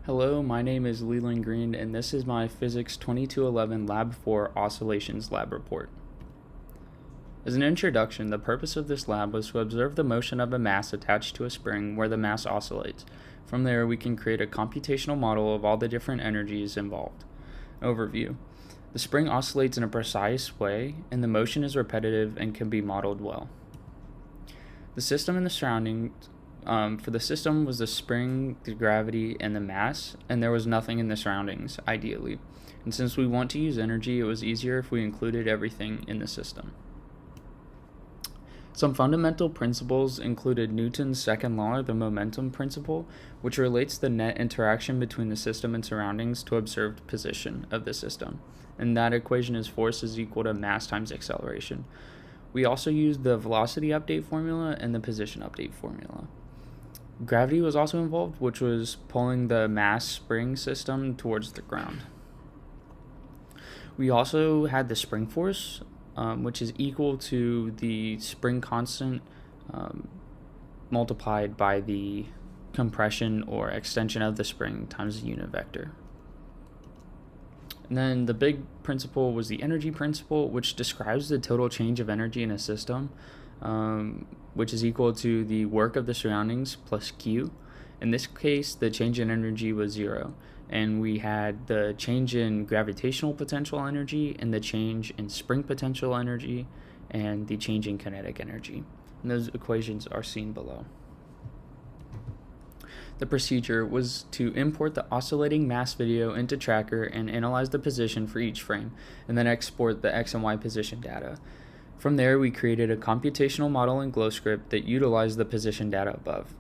Hello, my name is Leland Green, and this is my Physics 2211 Lab 4 Oscillations Lab Report. As an introduction, the purpose of this lab was to observe the motion of a mass attached to a spring where the mass oscillates. From there, we can create a computational model of all the different energies involved. Overview. The spring oscillates in a precise way, and the motion is repetitive and can be modeled well. The system and the surroundings. For the system was the spring, the gravity, and the mass, and there was nothing in the surroundings, ideally. And since we want to use energy, it was easier if we included everything in the system. Some fundamental principles included Newton's second law, the momentum principle, which relates the net interaction between the system and surroundings to observed position of the system. And that equation is force is equal to mass times acceleration. We also used the velocity update formula and the position update formula. Gravity was also involved, which was pulling the mass spring system towards the ground. We also had the spring force, which is equal to the spring constant multiplied by the compression or extension of the spring times the unit vector. And then the big principle was the energy principle, which describes the total change of energy in a system, which is equal to the work of the surroundings plus Q. In this case, the change in energy was 0, and we had the change in gravitational potential energy and the change in spring potential energy and the change in kinetic energy. And those equations are seen below. The procedure was to import the oscillating mass video into Tracker and analyze the position for each frame, and then export the X and Y position data. From there, we created a computational model in GlowScript that utilized the position data above.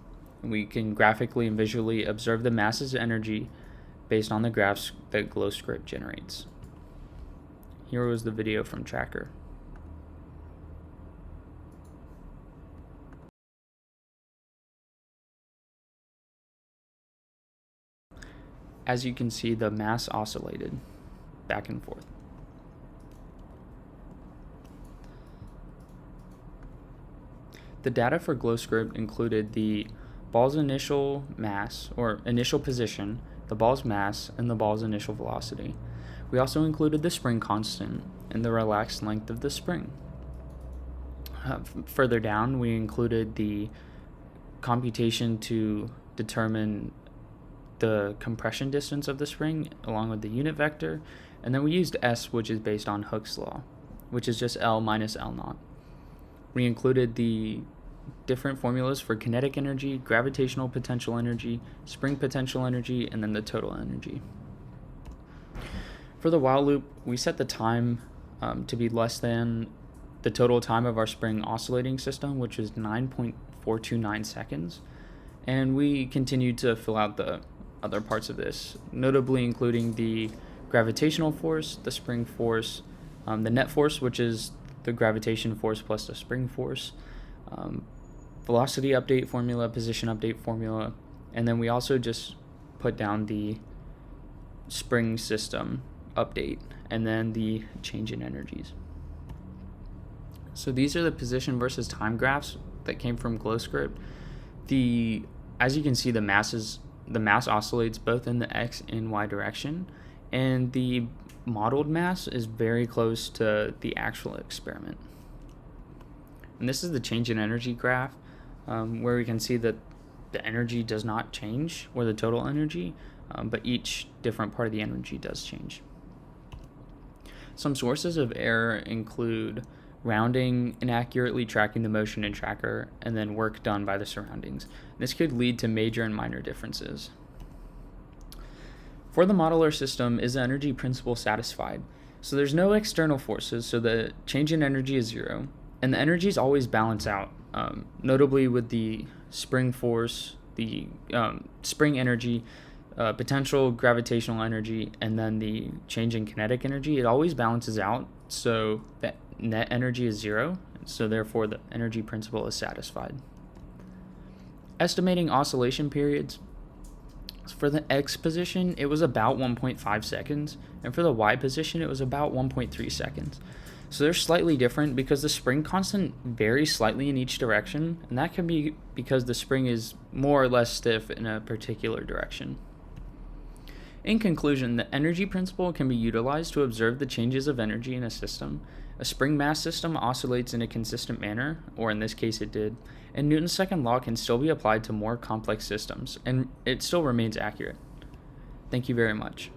We can graphically and visually observe the mass's energy based on the graphs that GlowScript generates. Here was the video from Tracker. As you can see, the mass oscillated back and forth. The data for GlowScript included the ball's initial mass, or initial position, the ball's mass, and the ball's initial velocity. We also included the spring constant and the relaxed length of the spring. Further down, we included the computation to determine the compression distance of the spring along with the unit vector, and then we used S, which is based on Hooke's law, which is just L minus L naught. We included the different formulas for kinetic energy, gravitational potential energy, spring potential energy, and then the total energy. For the while loop, we set the time to be less than the total time of our spring oscillating system, which is 9.429 seconds. And we continued to fill out the other parts of this, notably including the gravitational force, the spring force, the net force, which is the gravitation force plus the spring force, velocity update formula, position update formula, and then we also just put down the spring system update and then the change in energies. So these are the position versus time graphs that came from GlowScript. As you can see, the mass oscillates both in the X and Y direction, and the modeled mass is very close to the actual experiment. And this is the change in energy graph, where we can see that the energy does not change, or the total energy, but each different part of the energy does change. Some sources of error include rounding, inaccurately tracking the motion in Tracker, and then work done by the surroundings. This could lead to major and minor differences. For the modeler system, is the energy principle satisfied? So there's no external forces, so the change in energy is 0, and the energies always balance out, notably with the spring force, the spring energy, potential gravitational energy, and then the change in kinetic energy. It always balances out, so the net energy is 0, so therefore the energy principle is satisfied. Estimating oscillation periods. For the X position, it was about 1.5 seconds, and for the Y position, it was about 1.3 seconds. So they're slightly different because the spring constant varies slightly in each direction, and that can be because the spring is more or less stiff in a particular direction. In conclusion, the energy principle can be utilized to observe the changes of energy in a system. A spring mass system oscillates in a consistent manner, or in this case it did, and Newton's second law can still be applied to more complex systems, and it still remains accurate. Thank you very much.